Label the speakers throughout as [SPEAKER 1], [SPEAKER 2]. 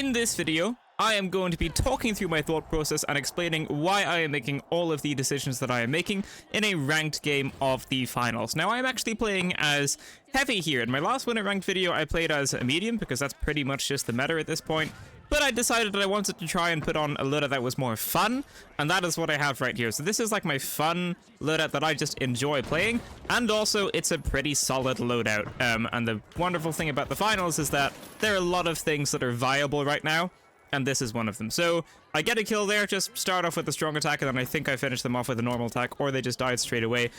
[SPEAKER 1] In this video, I am going to be talking through my thought process and explaining why I am making all of the decisions that I am making in a ranked game of the finals. Now, I'm actually playing as heavy here. In my last Win It Ranked video, I played as a medium because that's pretty much just the meta at this point. But I decided that I wanted to try and put on a loadout that was more fun, and that is what I have right here. So this is like my fun loadout that I just enjoy playing, and also it's a pretty solid loadout. And the wonderful thing about the finals is that there are a lot of things that are viable right now, and this is one of them. So I get a kill there, just start off with a strong attack, and then I think I finished them off with a normal attack, or they just died straight away.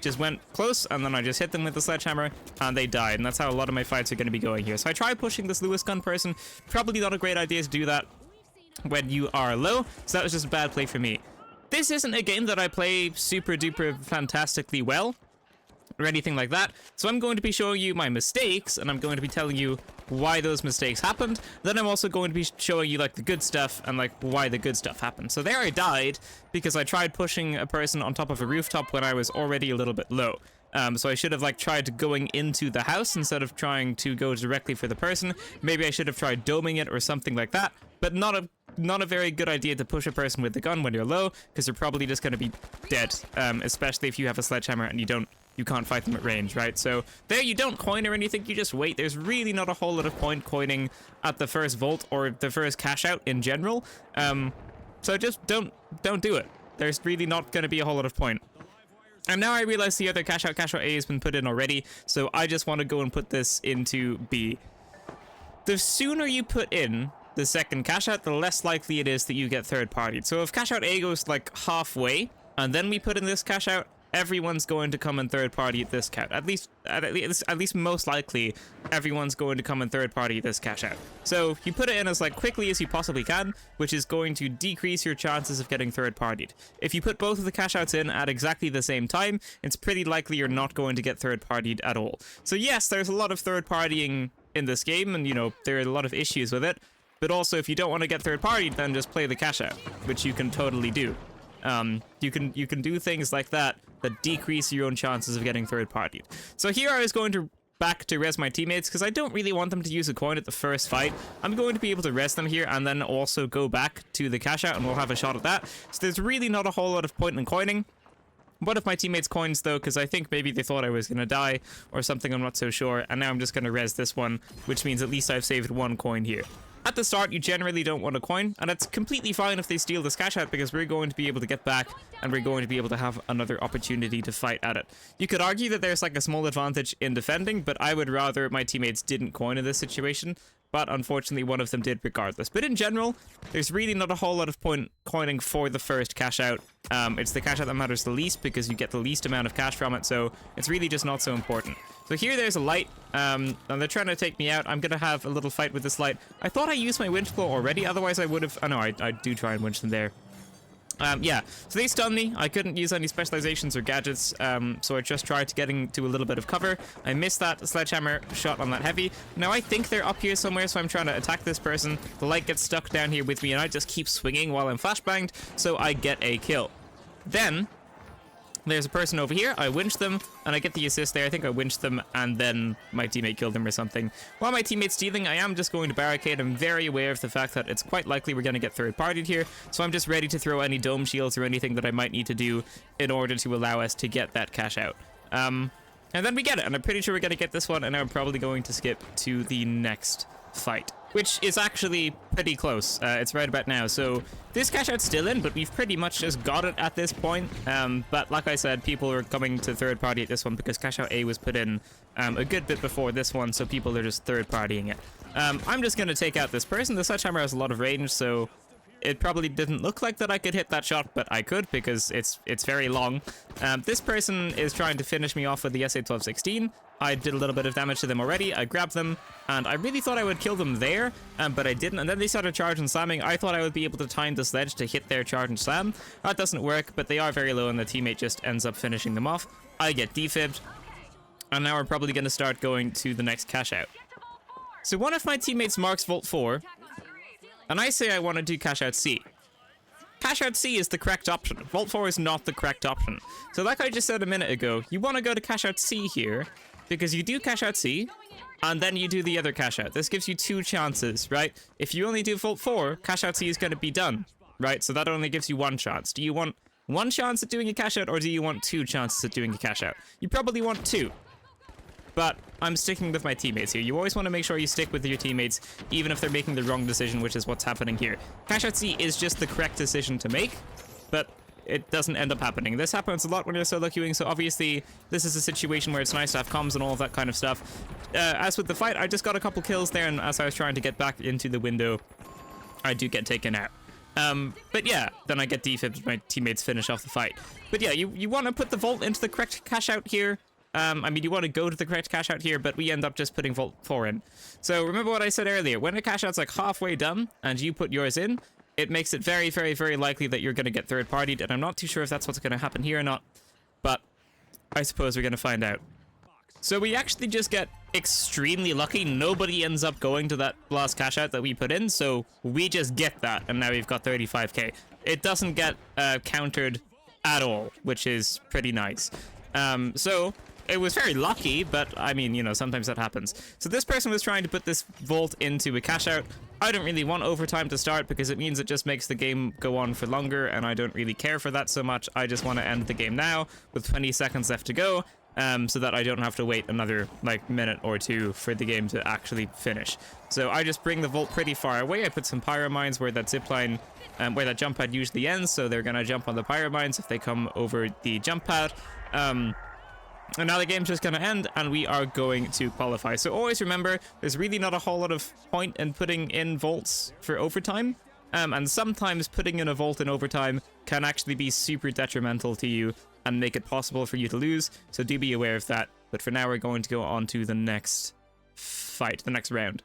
[SPEAKER 1] Just went close, and then I just hit them with the sledgehammer, and they died, and that's how a lot of my fights are going to be going here. So I tried pushing this Lewis gun person. Probably not a great idea to do that when you are low, so that was just a bad play for me. This isn't a game that I play super duper fantastically well, or anything like that. So I'm going to be showing you my mistakes, and I'm going to be telling you why those mistakes happened. Then I'm also going to be showing you like the good stuff and like why the good stuff happened. So there I died because I tried pushing a person on top of a rooftop when I was already a little bit low. So I should have like tried going into the house instead of trying to go directly for the person. Maybe I should have tried doming it or something like that, but not a very good idea to push a person with the gun when you're low, because you're probably just going to be dead, especially if you have a sledgehammer and you can't fight them at range, right? So there, you don't coin or anything, you just wait. There's really not a whole lot of point coining at the first vault or the first cash out in general. So just don't do it. There's really not going to be a whole lot of point. And now I realize the other cash out A has been put in already, so I just want to go and put this into B. The sooner you put in the second cash out, the less likely it is that you get third partied. So if cash out A goes like halfway, and then we put in this cash out, everyone's going to come in third party at this count. At least most likely, everyone's going to come in third party at this cash out. So you put it in as like quickly as you possibly can, which is going to decrease your chances of getting third partied. If you put both of the cash outs in at exactly the same time, it's pretty likely you're not going to get third partied at all. So yes, there's a lot of third partying in this game, and you know, there are a lot of issues with it. But also, if you don't want to get third partied, then just play the cash out, which you can totally do. You can do things like that decrease your own chances of getting third partied. So here I was going to back to res my teammates because I don't really want them to use a coin at the first fight. I'm going to be able to res them here and then also go back to the cash out, and we'll have a shot at that. So there's really not a whole lot of point in coining. One of my teammates coins though, because I think maybe they thought I was going to die or something, I'm not so sure, and now I'm just going to res this one, which means at least I've saved one coin here. At the start, you generally don't want to coin, and it's completely fine if they steal this cash out, because we're going to be able to get back, and we're going to be able to have another opportunity to fight at it. You could argue that there's like a small advantage in defending, but I would rather my teammates didn't coin in this situation, but unfortunately one of them did regardless. But in general, there's really not a whole lot of point coining for the first cash out. It's the cash out that matters the least because you get the least amount of cash from it, so it's really just not so important. So here there's a light, and they're trying to take me out. I'm gonna have a little fight with this light. I thought I used my winch blow already, otherwise I would have... Oh no, I do try and winch them there. Yeah, so they stunned me. I couldn't use any specializations or gadgets, so I just tried to get into a little bit of cover. I missed that sledgehammer shot on that heavy. Now I think they're up here somewhere, so I'm trying to attack this person. The light gets stuck down here with me, and I just keep swinging while I'm flashbanged, so I get a kill. Then there's a person over here. I winch them, and I get the assist there. I think I winched them, and then my teammate killed them or something. While my teammate's stealing, I am just going to barricade. I'm very aware of the fact that it's quite likely we're going to get third-partied here, so I'm just ready to throw any dome shields or anything that I might need to do in order to allow us to get that cash out. And then we get it, and I'm pretty sure we're going to get this one, and now I'm probably going to skip to the next fight, which is actually pretty close. It's right about now. So this cash out's still in, but we've pretty much just got it at this point. But like I said, people are coming to third party at this one because cash out A was put in a good bit before this one, so people are just third partying it. I'm just going to take out this person. The sledgehammer has a lot of range, so it probably didn't look like that I could hit that shot, but I could because it's very long. This person is trying to finish me off with the SA-1216. I did a little bit of damage to them already. I grabbed them, and I really thought I would kill them there, but I didn't. And then they started charge and slamming. I thought I would be able to time the sledge to hit their charge and slam. That doesn't work, but they are very low, and the teammate just ends up finishing them off. I get defibbed, and now we're probably going to start going to the next cash out. So one of my teammates marks Vault 4, and I say I want to do cash out C. Cash out C is the correct option. Vault 4 is not the correct option. So like I just said a minute ago, you want to go to cash out C here because you do cash out C, and then you do the other cash out. This gives you 2 chances, right? If you only do vault 4, cash out C is going to be done, right? So that only gives you 1 chance. Do you want 1 chance at doing a cash out, or do you want 2 chances at doing a cash out? You probably want 2. But I'm sticking with my teammates here. You always want to make sure you stick with your teammates, even if they're making the wrong decision, which is what's happening here. Cash out C is just the correct decision to make, but it doesn't end up happening. This happens a lot when you're solo queuing, so obviously this is a situation where it's nice to have comms and all of that kind of stuff. As with the fight, I just got a couple kills there, and as I was trying to get back into the window, I do get taken out. But yeah, then I get defibs, my teammates finish off the fight. But yeah, you want to put the vault into the correct cash out here. I mean, you want to go to the correct cash out here, but we end up just putting vault 4 in. So remember what I said earlier, when a cash out's like halfway done and you put yours in, it makes it very, very, very likely that you're going to get third-partied, and I'm not too sure if that's what's going to happen here or not, but I suppose we're going to find out. So we actually just get extremely lucky. Nobody ends up going to that last cash out that we put in, so we just get that, and now we've got 35k. It doesn't get countered at all, which is pretty nice. So it was very lucky, but I mean, you know, sometimes that happens. So this person was trying to put this vault into a cash out. I don't really want overtime to start because it means it just makes the game go on for longer, and I don't really care for that so much. I just want to end the game now with 20 seconds left to go, so that I don't have to wait another like minute or 2 for the game to actually finish. So I just bring the vault pretty far away. I put some pyro mines where that zipline, where that jump pad usually ends, so they're gonna jump on the pyro mines if they come over the jump pad. And now the game's just going to end, and we are going to qualify. So always remember, there's really not a whole lot of point in putting in vaults for overtime. And sometimes putting in a vault in overtime can actually be super detrimental to you and make it possible for you to lose. So do be aware of that. But for now, we're going to go on to the next fight, the next round.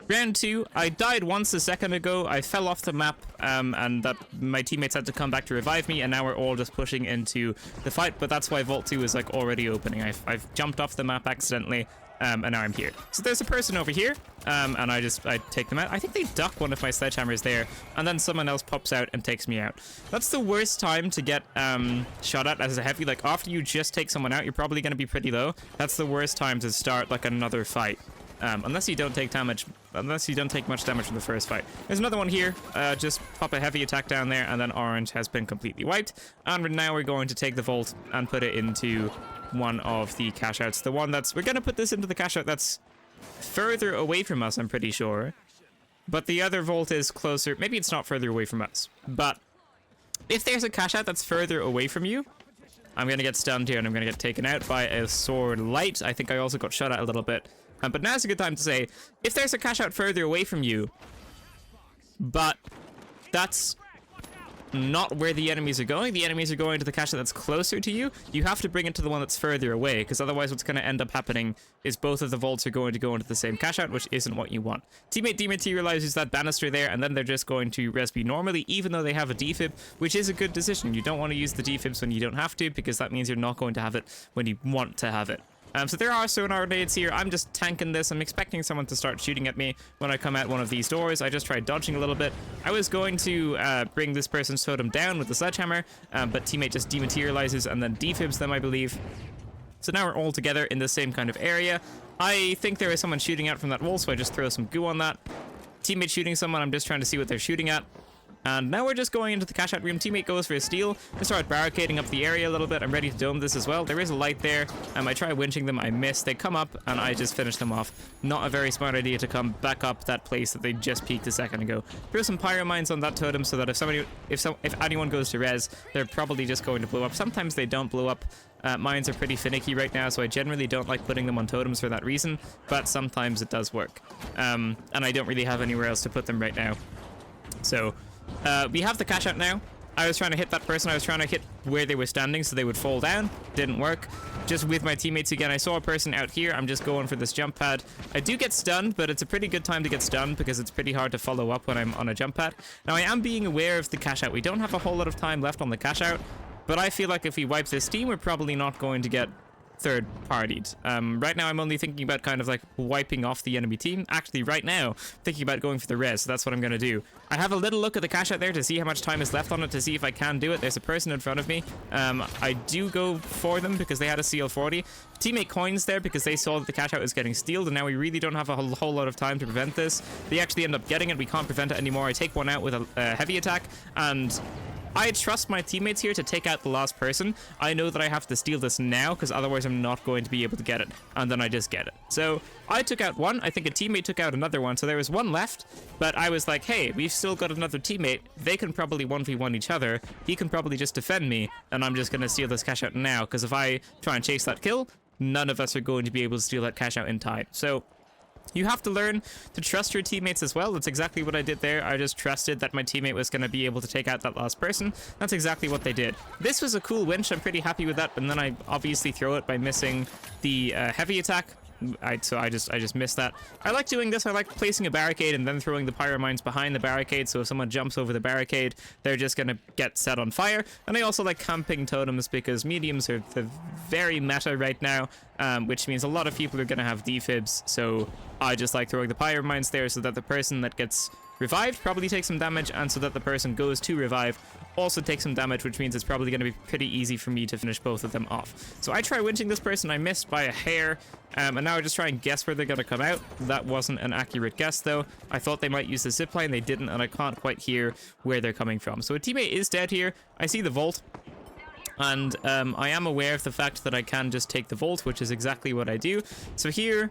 [SPEAKER 1] Round 2, I died once a second ago. I fell off the map, and that my teammates had to come back to revive me, and now we're all just pushing into the fight, but that's why Vault 2 is like already opening. I've jumped off the map accidentally, and now I'm here. So there's a person over here, and I take them out. I think they duck one of my sledgehammers there, and then someone else pops out and takes me out. That's the worst time to get shot at as a heavy. Like, after you just take someone out, you're probably going to be pretty low. That's the worst time to start like another fight. Unless you don't take damage, unless you don't take much damage from the first fight. There's another one here. Just pop a heavy attack down there, and then orange has been completely wiped. And now we're going to take the vault and put it into one of the cash outs. The one that's, we're going to put this into the cash out that's further away from us, I'm pretty sure. But the other vault is closer. Maybe it's not further away from us. But if there's a cash out that's further away from you, I'm going to get stunned here, and I'm going to get taken out by a sword light. I think I also got shot at a little bit. But now's a good time to say, if there's a cash out further away from you, but that's not where the enemies are going to the cash out that's closer to you, you have to bring it to the one that's further away, because otherwise what's going to end up happening is both of the vaults are going to go into the same cash out, which isn't what you want. Teammate dematerializes that banister there, and then they're just going to res B normally, even though they have a defib, which is a good decision. You don't want to use the defibs when you don't have to, because that means you're not going to have it when you want to have it. So there are sonar grenades here. I'm just tanking this. I'm expecting someone to start shooting at me when I come out one of these doors. I just tried dodging a little bit. I was going to bring this person's totem down with the sledgehammer, but teammate just dematerializes and then defibs them, I believe. So now we're all together in the same kind of area. I think there is someone shooting out from that wall, so I just throw some goo on that. Teammate shooting someone. I'm just trying to see what they're shooting at. And now we're just going into the cash out room. Teammate goes for a steal. I start barricading up the area a little bit. I'm ready to dome this as well. There is a light there. I try winching them. I miss. They come up and I just finish them off. Not a very smart idea to come back up that place that they just peeked a second ago. Throw some pyro mines on that totem so that if anyone goes to res, they're probably just going to blow up. Sometimes they don't blow up. Mines are pretty finicky right now, so I generally don't like putting them on totems for that reason, but sometimes it does work. And I don't really have anywhere else to put them right now. So we have the cash out now. I was trying to hit that person. I was trying to hit where they were standing so they would fall down. Didn't work. Just with my teammates again. I saw a person out here. I'm just going for this jump pad. I do get stunned, but it's a pretty good time to get stunned because it's pretty hard to follow up when I'm on a jump pad. Now, I am being aware of the cash out. We don't have a whole lot of time left on the cash out, but I feel like if we wipe this team, we're probably not going to get third-partied. Right now I'm only thinking about kind of like wiping off the enemy team. Actually, right now, thinking about going for the res, so that's what I'm gonna do. I have a little look at the cash out there to see how much time is left on it, to see if I can do it. There's a person in front of me. I do go for them because they had a CL40. Teammate coins there because they saw that the cash out was getting stealed, and now we really don't have a whole lot of time to prevent this. They actually end up getting it. We can't prevent it anymore. I take one out with a heavy attack, and I trust my teammates here to take out the last person. I know that I have to steal this now because otherwise I'm not going to be able to get it, and then I just get it. So I took out one. I think a teammate took out another one, so there was one left, but I was like, hey, we've still got another teammate. They can probably 1v1 each other. He can probably just defend me, and I'm just going to steal this cash out now, because if I try and chase that kill, none of us are going to be able to steal that cash out in time. So you have to learn to trust your teammates as well. That's exactly what I did there. I just trusted that my teammate was going to be able to take out that last person. That's exactly what they did. This was a cool winch. I'm pretty happy with that, but then I obviously throw it by missing the heavy attack. So I just missed that. I like doing this. I like placing a barricade and then throwing the pyromines behind the barricade, so if someone jumps over the barricade, they're just gonna get set on fire. And I also like camping totems because mediums are very meta right now, which means a lot of people are gonna have defibs, so I just like throwing the pyromines there so that the person that gets revived probably takes some damage, and so that the person goes to revive also takes some damage, which means it's probably going to be pretty easy for me to finish both of them off. So I try winching this person. I missed by a hair, and now I just try and guess where they're going to come out. That wasn't an accurate guess, though. I thought they might use the zipline. They didn't, and I can't quite hear where they're coming from. So a teammate is dead here. I see the vault, and I am aware of the fact that I can just take the vault, which is exactly what I do. So here,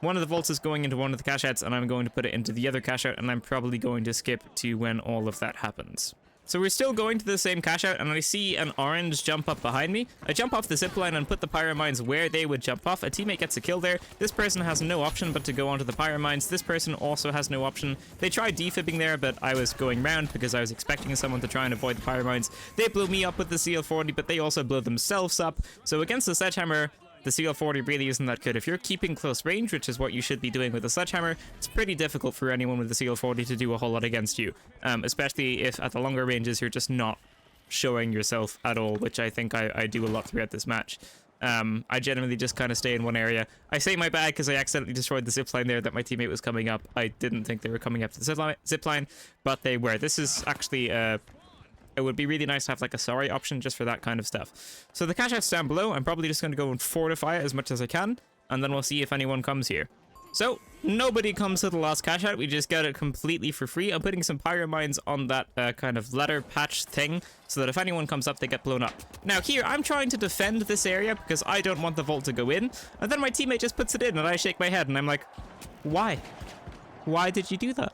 [SPEAKER 1] one of the vaults is going into one of the cash outs, and I'm going to put it into the other cash out, and I'm probably going to skip to when all of that happens. So we're still going to the same cash out, and I see an orange jump up behind me. I jump off the zipline and put the pyromines where they would jump off. A teammate gets a kill there. This person has no option but to go onto the pyromines. This person also has no option. They tried defibbing there, but I was going round because I was expecting someone to try and avoid the pyromines. They blew me up with the CL40, but they also blew themselves up. So against the sledgehammer, the CL40 really isn't that good. If you're keeping close range, which is what you should be doing with a sledgehammer, it's pretty difficult for anyone with the CL40 to do a whole lot against you, especially if at the longer ranges you're just not showing yourself at all, which I think I do a lot throughout this match. I generally just kind of stay in one area. I say my bad because I accidentally destroyed the zipline there that my teammate was coming up. I didn't think they were coming up to the zipline, but they were. This is actually it would be really nice to have like a sorry option just for that kind of stuff. So the cash out's down below. I'm probably just going to go and fortify it as much as I can, and then we'll see if anyone comes here. So nobody comes to the last cash out. We just get it completely for free. I'm putting some pyromines on that kind of ladder patch thing so that if anyone comes up, they get blown up. Now here, I'm trying to defend this area because I don't want the vault to go in, and then my teammate just puts it in, and I shake my head, and I'm like, why? Why did you do that?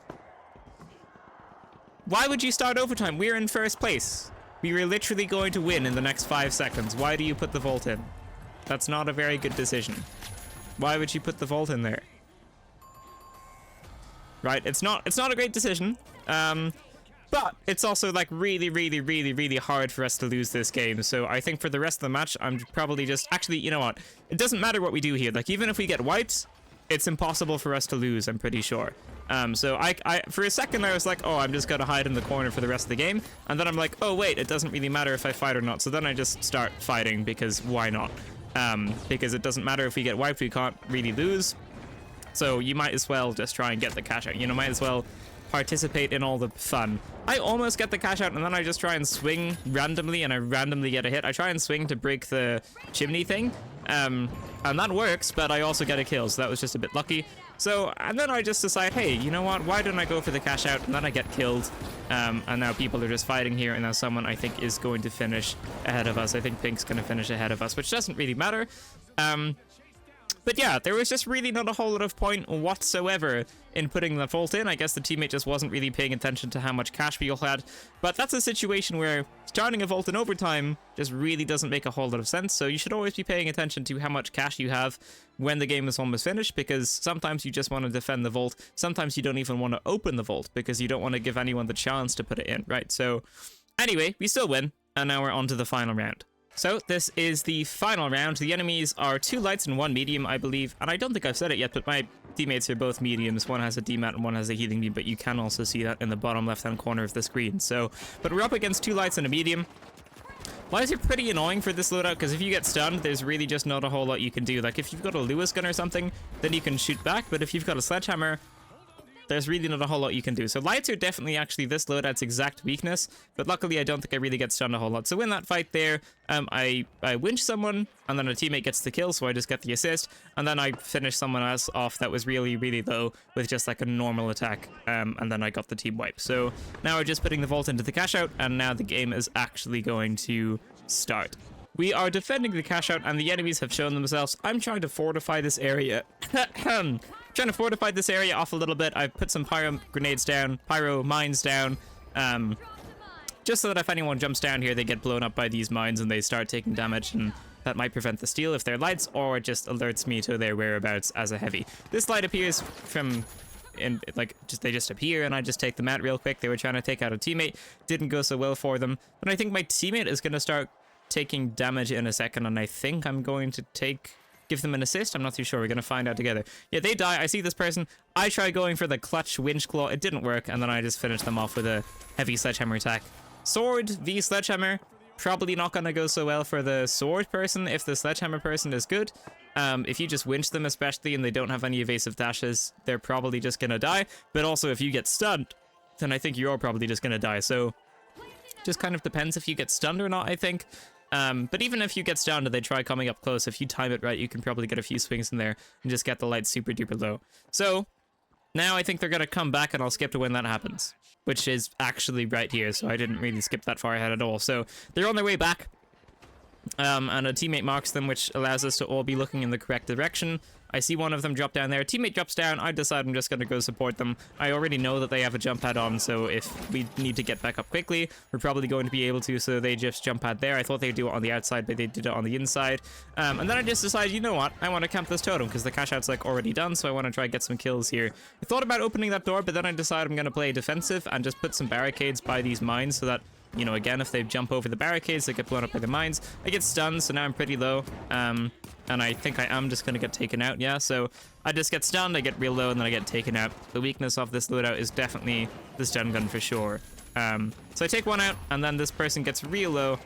[SPEAKER 1] Why would you start overtime? We're in first place. We were literally going to win in the next 5 seconds. Why do you put the vault in? That's not a very good decision. Why would you put the vault in there? Right, it's not a great decision. But it's also like really hard for us to lose this game. So I think for the rest of the match, I'm probably just... Actually, you know what? It doesn't matter what we do here. Like, even if we get wiped, it's impossible for us to lose, I'm pretty sure. So I for a second I was like, oh, I'm just gonna hide in the corner for the rest of the game, and then I'm like, oh wait, it doesn't really matter if I fight or not. So then I just start fighting because why not? Because it doesn't matter if we get wiped, we can't really lose. So you might as well just try and get the cash out. You know, might as well participate in all the fun. I almost get the cash out, and then I just try and swing randomly, and I randomly get a hit. I try and swing to break the chimney thing, and that works, but I also get a kill, so that was just a bit lucky. So, and then I just decide, hey, you know what, why don't I go for the cash out, and then I get killed, and now people are just fighting here, and now someone, I think, is going to finish ahead of us. I think Pink's going to finish ahead of us, which doesn't really matter. But yeah, there was just really not a whole lot of point whatsoever in putting the vault in. I guess the teammate just wasn't really paying attention to how much cash we all had. But that's a situation where starting a vault in overtime just really doesn't make a whole lot of sense. So you should always be paying attention to how much cash you have when the game is almost finished, because sometimes you just want to defend the vault. Sometimes you don't even want to open the vault because you don't want to give anyone the chance to put it in, right? So anyway, we still win, and now we're on to the final round. So this is the final round. The enemies are 2 lights and 1 medium, I believe. And I don't think I've said it yet, but my teammates are both mediums. One has a DMAT and one has a healing beam, but you can also see that in the bottom left-hand corner of the screen. So, but we're up against 2 lights and a medium. Lights are pretty annoying for this loadout, because if you get stunned, there's really just not a whole lot you can do. Like, if you've got a Lewis gun or something, then you can shoot back, but if you've got a sledgehammer, there's really not a whole lot you can do. So lights are definitely actually this loadout's exact weakness, but luckily I don't think I really get stunned a whole lot. So in that fight there, I winch someone, and then a teammate gets the kill, so I just get the assist, and then I finish someone else off that was really, really low with just like a normal attack, and then I got the team wipe. So now we're just putting the vault into the cash out, and now the game is actually going to start. We are defending the cash out, and the enemies have shown themselves. I'm trying to fortify this area. Trying to fortify this area off a little bit. I've put some pyro grenades down, pyro mines down, just so that if anyone jumps down here, they get blown up by these mines and they start taking damage, and that might prevent the steal if they're lights, or it just alerts me to their whereabouts as a heavy. This light appears from, they just appear, and I just take them out real quick. They were trying to take out a teammate, didn't go so well for them, but I think my teammate is going to start taking damage in a second, and I think I'm going to give them an assist. I'm not too sure. We're going to find out together. Yeah, they die. I see this person. I try going for the clutch winch claw. It didn't work, and then I just finish them off with a heavy sledgehammer attack. Sword v sledgehammer. Probably not going to go so well for the sword person if the sledgehammer person is good. If you just winch them especially and they don't have any evasive dashes, they're probably just going to die. But also if you get stunned, then I think you're probably just going to die. So just kind of depends if you get stunned or not, I think. But even if you get stunned and they try coming up close, if you time it right, you can probably get a few swings in there and just get the lights super duper low. So now I think they're going to come back, and I'll skip to when that happens, which is actually right here. So I didn't really skip that far ahead at all. So they're on their way back, and a teammate marks them, which allows us to all be looking in the correct direction. I see one of them drop down there. Teammate drops down. I decide I'm just going to go support them. I already know that they have a jump pad on, so if we need to get back up quickly, we're probably going to be able to, so they just jump pad there. I thought they'd do it on the outside, but they did it on the inside. And then I just decided, you know what? I want to camp this totem, because the cash out's like already done, so I want to try and get some kills here. I thought about opening that door, but then I decided I'm going to play defensive and just put some barricades by these mines so that, you know, again, if they jump over the barricades, they get blown up by the mines. I get stunned, so now I'm pretty low. And I think I am just going to get taken out, yeah. So I just get stunned, I get real low, and then I get taken out. The weakness of this loadout is definitely the stun gun for sure. So I take one out, and then this person gets real low.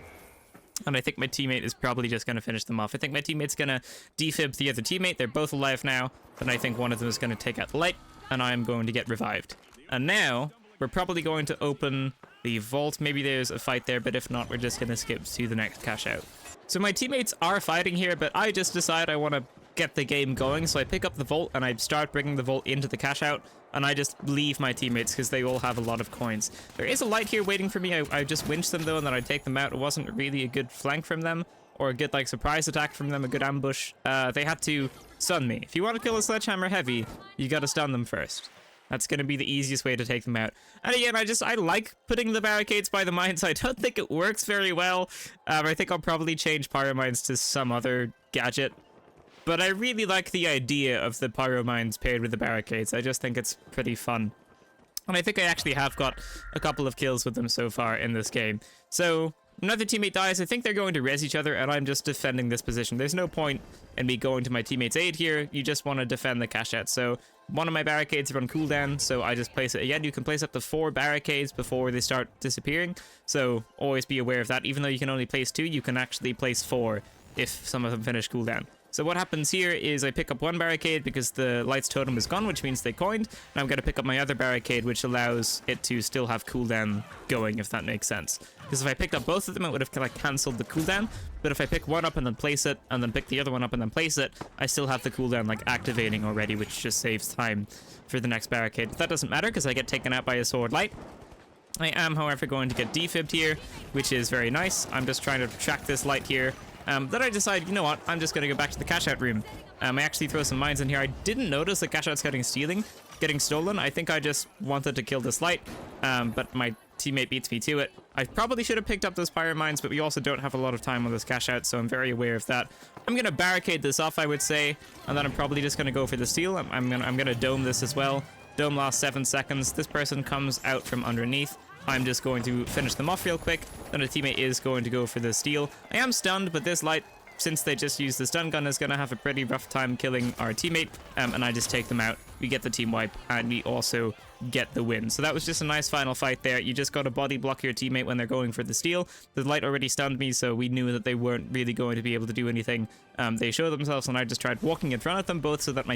[SPEAKER 1] And I think my teammate is probably just going to finish them off. I think my teammate's going to defib the other teammate. They're both alive now. Then I think one of them is going to take out the light, and I'm going to get revived. And now we're probably going to open the vault. Maybe there's a fight there, but if not, we're just going to skip to the next cash out. So my teammates are fighting here, but I just decide I want to get the game going. So I pick up the vault and I start bringing the vault into the cash out, and I just leave my teammates because they all have a lot of coins. There is a light here waiting for me. I just winch them though, and then I take them out. It wasn't really a good flank from them, or a good like surprise attack from them, a good ambush. They had to stun me. If you want to kill a sledgehammer heavy, you got to stun them first. That's going to be the easiest way to take them out. And again, I like putting the barricades by the mines. I don't think it works very well. I think I'll probably change pyro mines to some other gadget. But I really like the idea of the pyro mines paired with the barricades. I just think it's pretty fun. And I think I actually have got a couple of kills with them so far in this game. So another teammate dies. I think they're going to res each other, and I'm just defending this position. There's no point in me going to my teammate's aid here. You just want to defend the cash out. So one of my barricades are on cooldown, so I just place it. Again, you can place up to 4 barricades before they start disappearing, so always be aware of that. Even though you can only place 2, you can actually place 4 if some of them finish cooldown. So what happens here is I pick up one barricade because the lights totem is gone, which means they coined, and I'm going to pick up my other barricade, which allows it to still have cooldown going, if that makes sense. Because if I picked up both of them, it would have kind of cancelled the cooldown, but if I pick one up and then place it, and then pick the other one up and then place it, I still have the cooldown like activating already, which just saves time for the next barricade. But that doesn't matter because I get taken out by a sword light. I am, however, going to get defibbed here, which is very nice. I'm just trying to track this light here. Then I decide, you know what, I'm just going to go back to the cash out room. I actually throw some mines in here. I didn't notice the cash out's getting stolen. I think I just wanted to kill this light, but my teammate beats me to it. I probably should have picked up those pyro mines, but we also don't have a lot of time on this cash out, so I'm very aware of that. I'm going to barricade this off, I would say, and then I'm probably just going to go for the steal. I'm going to dome this as well. Dome lasts 7 seconds. This person comes out from underneath. I'm just going to finish them off real quick. Then a teammate is going to go for the steal. I am stunned, but this light since they just used the stun gun, is going to have a pretty rough time killing our teammate, and I just take them out. We get the team wipe, and we also get the win. So that was just a nice final fight there. You just got to body block your teammate when they're going for the steal. The light already stunned me, so we knew that they weren't really going to be able to do anything. They showed themselves, and I just tried walking in front of them, both so that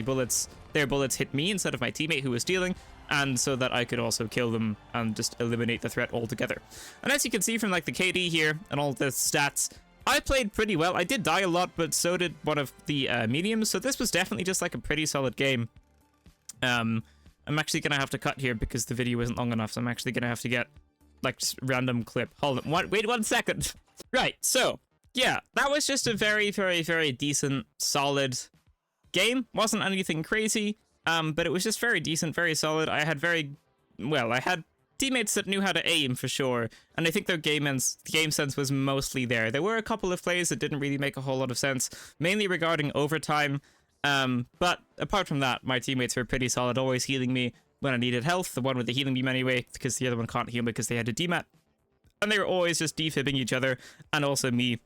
[SPEAKER 1] their bullets hit me instead of my teammate who was stealing, and so that I could also kill them and just eliminate the threat altogether. And as you can see from like the KD here and all the stats, I played pretty well. I did die a lot, but so did one of the mediums, so this was definitely just like a pretty solid game. I'm actually gonna have to cut here because the video isn't long enough, so I'm actually gonna have to get like just random clip. Hold on, wait 1 second. Right, so yeah, that was just a very, very, very decent, solid game. Wasn't anything crazy, but it was just very decent, very solid. I had teammates that knew how to aim for sure, and I think their game sense was mostly there. There were a couple of plays that didn't really make a whole lot of sense, mainly regarding overtime. But apart from that, my teammates were pretty solid, always healing me when I needed health. The one with the healing beam anyway, because the other one can't heal me because they had a demat. And they were always just defibbing each other, and also me,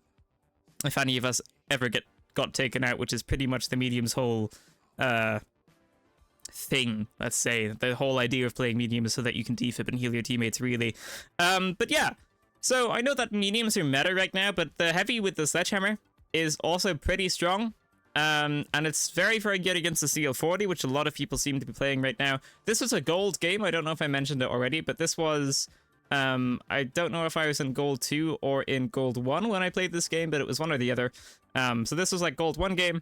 [SPEAKER 1] if any of us ever got taken out, which is pretty much the medium's whole thing, let's say. The whole idea of playing medium is so that you can defib and heal your teammates, really. But yeah, so I know that mediums are meta right now, but the heavy with the sledgehammer is also pretty strong. And it's very, very good against the CL40, which a lot of people seem to be playing right now. This was a gold game. I don't know if I mentioned it already, but this was... I don't know if I was in gold 2 or in gold 1 when I played this game, but it was one or the other. So this was like gold 1 game.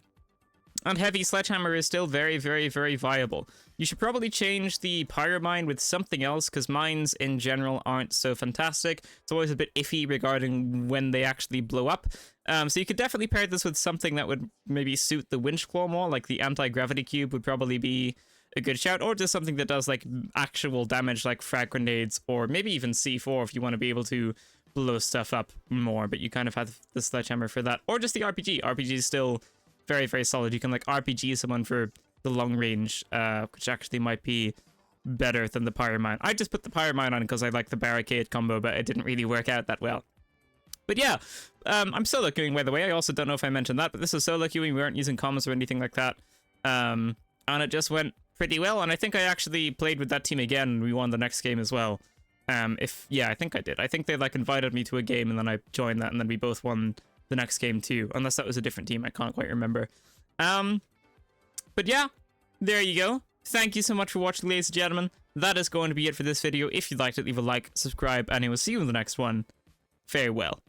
[SPEAKER 1] And heavy sledgehammer is still very, very, very viable. You should probably change the pyro mine with something else, because mines in general aren't so fantastic. It's always a bit iffy regarding when they actually blow up. So you could definitely pair this with something that would maybe suit the winch claw more, like the anti-gravity cube would probably be a good shout, or just something that does like actual damage like frag grenades, or maybe even C4 if you want to be able to blow stuff up more, but you kind of have the sledgehammer for that, or just the RPG. RPG is still very, very solid. You can like RPG someone for the long range, which actually might be better than the pyro mine. I just put the pyro mine on because I like the barricade combo, but it didn't really work out that well. But yeah, I'm solo queuing, by the way. I also don't know if I mentioned that, but this is solo queuing. We weren't using comms or anything like that. And it just went pretty well, and I think I actually played with that team again, and we won the next game as well. Yeah, I think I did. I think they like invited me to a game, and then I joined that, and then we both won the next game too, unless that was a different team. I can't quite remember. But yeah, there you go. Thank you so much for watching, ladies and gentlemen. That is going to be it for this video. If you liked it, leave a like, subscribe, and I will see you in the next one. Farewell.